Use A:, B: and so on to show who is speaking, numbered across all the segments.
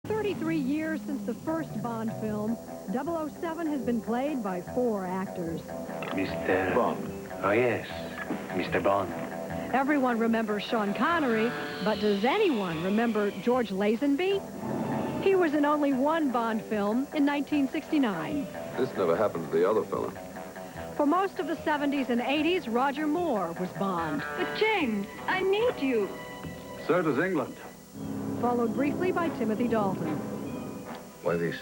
A: 33 years since the first Bond film, 007 has been played by 4 actors.
B: Mr. Bond. Oh, yes, Mr. Bond.
A: Everyone remembers Sean Connery, but does anyone remember George Lazenby? He was in only one Bond film in 1969.
C: This never happened to the other fella.
A: For most of the 70s and 80s, Roger Moore was Bond.
D: But James, I need you.
E: So does England.
A: Followed briefly by Timothy Dalton.
C: Why this?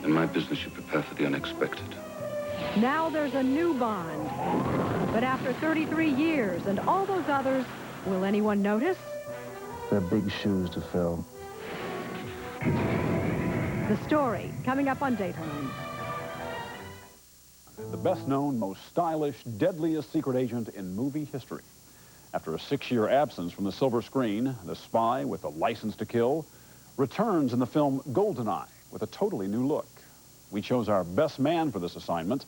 C: In my business, you prepare for the unexpected.
A: Now there's a new Bond. But after 33 years and all those others, will anyone notice?
F: They're big shoes to fill.
A: The story, coming up on Daytime.
G: The best-known, most stylish, deadliest secret agent in movie history. After a 6-year absence from the silver screen, the spy with a license to kill returns in the film GoldenEye with a totally new look. We chose our best man for this assignment.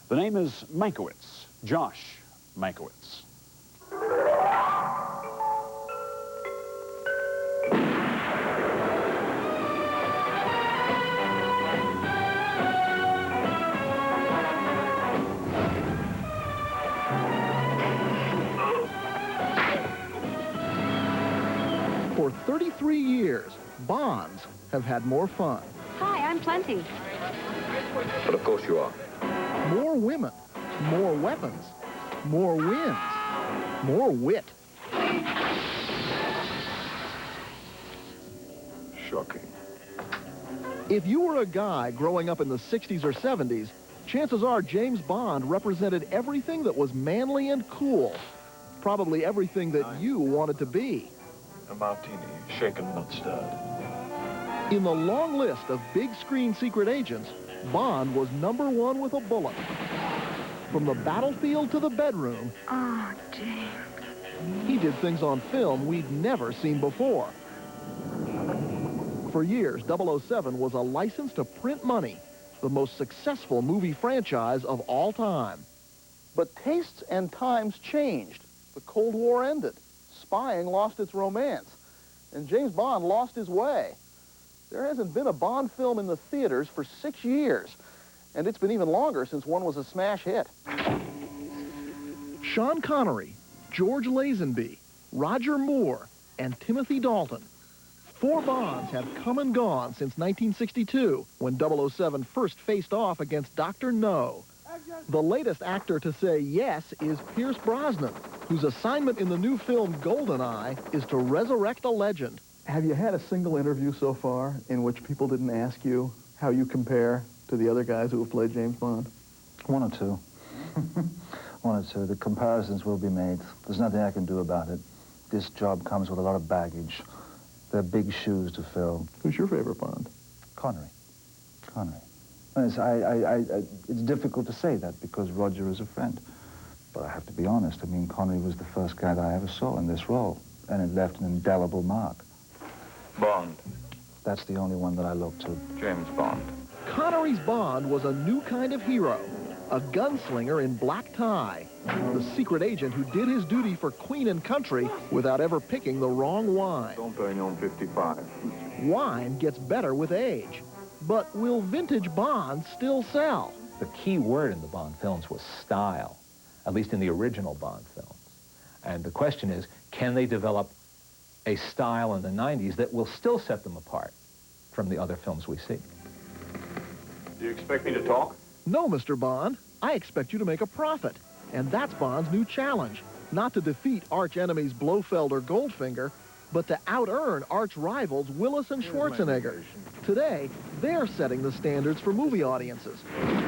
G: The name is Mankiewicz, Josh Mankiewicz.
H: For 33 years, Bonds have had more fun.
D: Hi, I'm Plenty.
C: But of course you are.
H: More women, more weapons, more wins, more wit.
C: Shocking.
H: If you were a guy growing up in the 60s or 70s, chances are James Bond represented everything that was manly and cool. Probably everything that you wanted to be.
E: A martini, shaken, not stirred.
H: In the long list of big screen secret agents, Bond was #1 with a bullet. From the battlefield to the bedroom,
D: Oh, James.
H: he did things on film we'd never seen before. For years, 007 was a license to print money, the most successful movie franchise of all time. But tastes and times changed. The Cold War ended. Spying lost its romance. And James Bond lost his way. There hasn't been a Bond film in the theaters for 6 years. And it's been even longer since one was a smash hit. Sean Connery, George Lazenby, Roger Moore, and Timothy Dalton. 4 Bonds have come and gone since 1962, when 007 first faced off against Dr. No. The latest actor to say yes is Pierce Brosnan, whose assignment in the new film GoldenEye is to resurrect a legend.
I: Have you had a single interview so far in which people didn't ask you how you compare to the other guys who have played James Bond?
F: 1 or 2. 1 or 2. The comparisons will be made. There's nothing I can do about it. This job comes with a lot of baggage. They're big shoes to fill.
I: Who's your favorite Bond?
F: Connery. Connery. It's difficult to say that because Roger is a friend. But I have to be honest. I mean, Connery was the first guy that I ever saw in this role, and it left an indelible mark.
E: Bond.
F: That's the only one that I look to.
E: James Bond.
H: Connery's Bond was a new kind of hero, a gunslinger in black tie, the secret agent who did his duty for Queen and country without ever picking the wrong wine.
E: Dom Perignon 55.
H: Wine gets better with age. But will vintage Bonds still sell?
J: The key word in the Bond films was style, at least in the original Bond films. And the question is, can they develop a style in the 90s that will still set them apart from the other films we see?
E: Do you expect me to talk?
H: No, Mr. Bond. I expect you to make a profit. And that's Bond's new challenge. Not to defeat arch-enemies Blofeld or Goldfinger, but to out-earn arch-rivals Willis and Schwarzenegger. Today, they're setting the standards for movie audiences.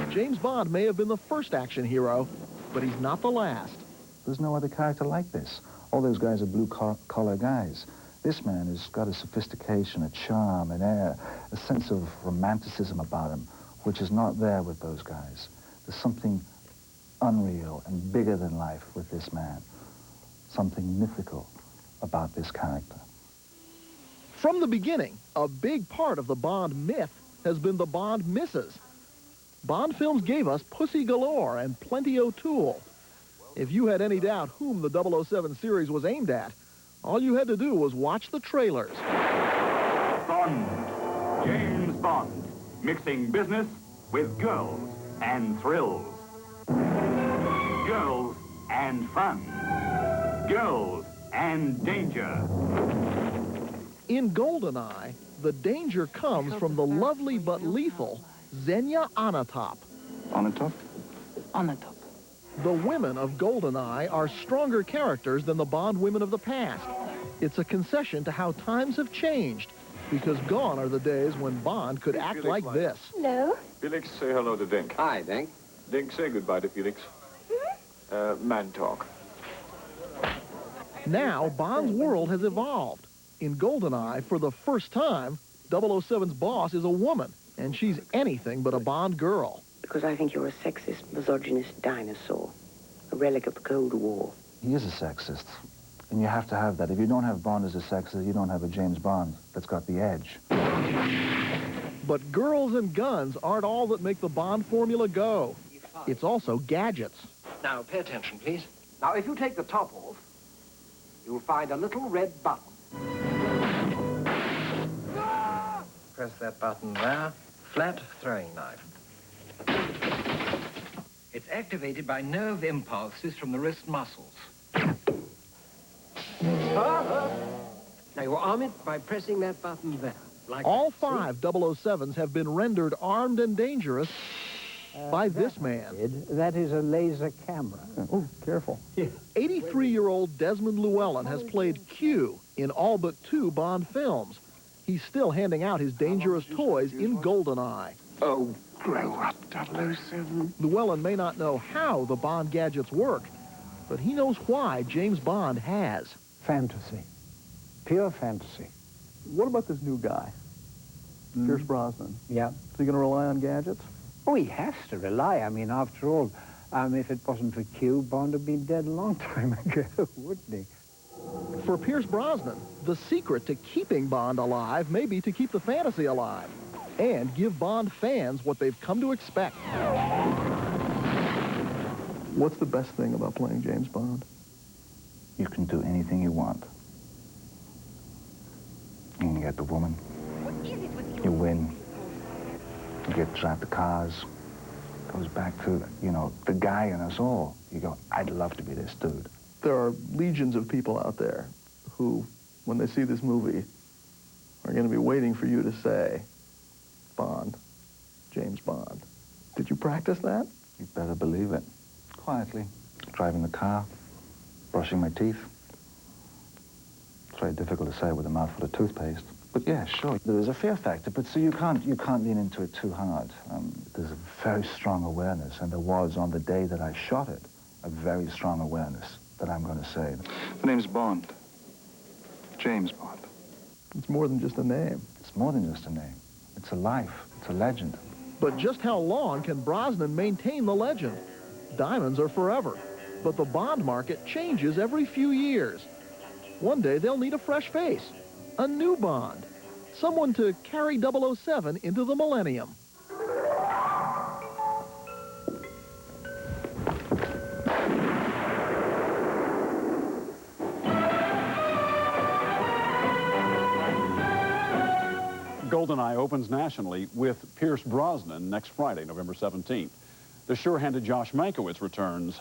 H: James Bond may have been the first action hero, but he's not the last.
F: There's no other character like this. All those guys are blue-collar guys. This man has got a sophistication, a charm, an air, a sense of romanticism about him, which is not there with those guys. There's something unreal and bigger than life with this man. Something mythical about this character.
H: From the beginning, a big part of the Bond myth has been the Bond misses. Bond films gave us Pussy Galore and Plenty O'Toole. If you had any doubt whom the 007 series was aimed at, all you had to do was watch the trailers.
E: Bond. James Bond, mixing business with girls and thrills. Girls and fun. Girls and danger.
H: In GoldenEye, the danger comes from the lovely but lethal Xenia Onatopp.
F: Onatopp?
D: Onatopp.
H: The women of GoldenEye are stronger characters than the Bond women of the past. It's a concession to how times have changed, because gone are the days when Bond could act like this.
D: Hello.
E: Felix, say hello to Dink.
B: Hi, Dink.
E: Dink, say goodbye to Felix. Man talk.
H: Now, Bond's world has evolved. In GoldenEye, for the first time, 007's boss is a woman, and she's anything but a Bond girl.
K: Because I think you're a sexist, misogynist dinosaur, a relic of the Cold War.
F: He is a sexist, and you have to have that. If you don't have Bond as a sexist, you don't have a James Bond that's got the edge.
H: But girls and guns aren't all that make the Bond formula go. It's also gadgets.
B: Now, pay attention, please. Now, if you take the top off, you'll find a little red button. Press that button there. Flat throwing knife. It's activated by nerve impulses from the wrist muscles. Now, you arm it by pressing that button there. Like
H: All
B: that.
H: 5 007s have been rendered armed and dangerous by this man.
L: That is a laser camera.
I: Oh, careful.
H: 83-year-old Desmond Llewellyn has played Q in all but 2 Bond films. He's still handing out his dangerous toys in GoldenEye.
C: Oh, grow up, 007.
H: Llewellyn may not know how the Bond gadgets work, but he knows why James Bond has.
L: Fantasy. Pure fantasy.
I: What about this new guy, Pierce Brosnan?
L: Yeah.
I: Is he going to rely on gadgets?
L: Oh, he has to rely. I mean, after all, if it wasn't for Q, Bond would be dead a long time ago, wouldn't he?
H: For Pierce Brosnan, the secret to keeping Bond alive may be to keep the fantasy alive and give Bond fans what they've come to expect.
I: What's the best thing about playing James Bond?
F: You can do anything you want. You can get the woman. You win. You get to drive the cars. Goes back to, you know, the guy in us all. You go, I'd love to be this dude.
I: There are legions of people out there who, when they see this movie, are going to be waiting for you to say, Bond, James Bond. Did you practice that?
F: You better believe it. Quietly. Driving the car. Brushing my teeth. It's very difficult to say with a mouthful of toothpaste. But yeah, sure, there is a fear factor, but so you can't lean into it too hard. There's a very strong awareness, and there was on the day that I shot it, a very strong awareness that I'm going to say.
C: The name's Bond. James Bond.
I: It's more than just a name.
F: It's more than just a name. It's a life. It's a legend.
H: But just how long can Brosnan maintain the legend? Diamonds are forever, but the Bond market changes every few years. One day they'll need a fresh face, a new Bond, someone to carry 007 into the millennium.
G: GoldenEye opens nationally with Pierce Brosnan next Friday, November 17th. The sure-handed Josh Mankiewicz returns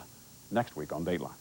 G: next week on Dateline.